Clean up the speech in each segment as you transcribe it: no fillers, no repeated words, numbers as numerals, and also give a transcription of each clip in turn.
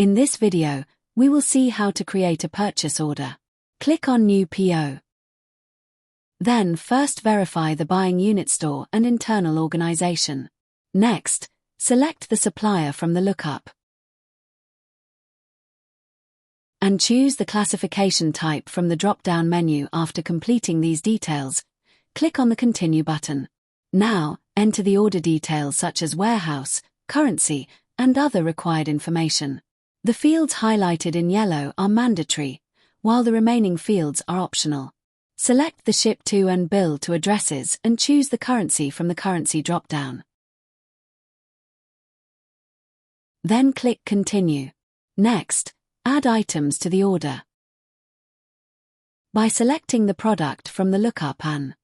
In this video, we will see how to create a purchase order. Click on New PO. Then first verify the buying unit store and internal organization. Next, select the supplier from the lookup. And choose the classification type from the drop-down menu. After completing these details, click on the Continue button. Now, enter the order details such as warehouse, currency, and other required information. The fields highlighted in yellow are mandatory, while the remaining fields are optional. Select the ship to and bill to addresses and choose the currency from the currency drop-down. Then click Continue. Next, add items to the order. By selecting the product from the lookup and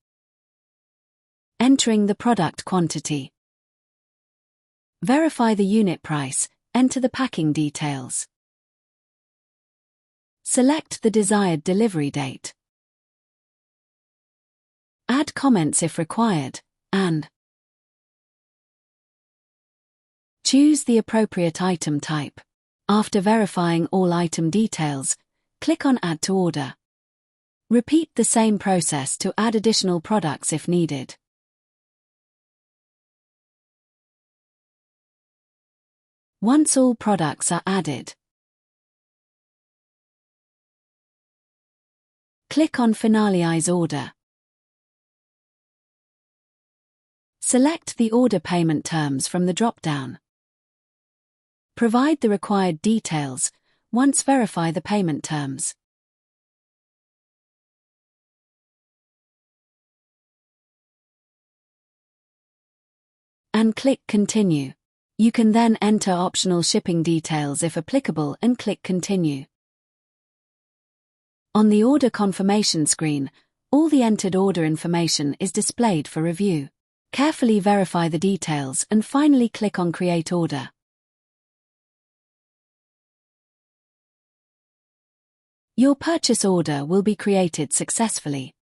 entering the product quantity. Verify the unit price, enter the packing details. Select the desired delivery date. Add comments if required, and choose the appropriate item type. After verifying all item details, click on Add to Order. Repeat the same process to add additional products if needed. Once all products are added, click on Finalize Order. Select the order payment terms from the drop-down. Provide the required details. Once verify the payment terms. And click Continue. You can then enter optional shipping details if applicable and click Continue. On the order confirmation screen, all the entered order information is displayed for review. Carefully verify the details and finally click on Create Order. Your purchase order will be created successfully.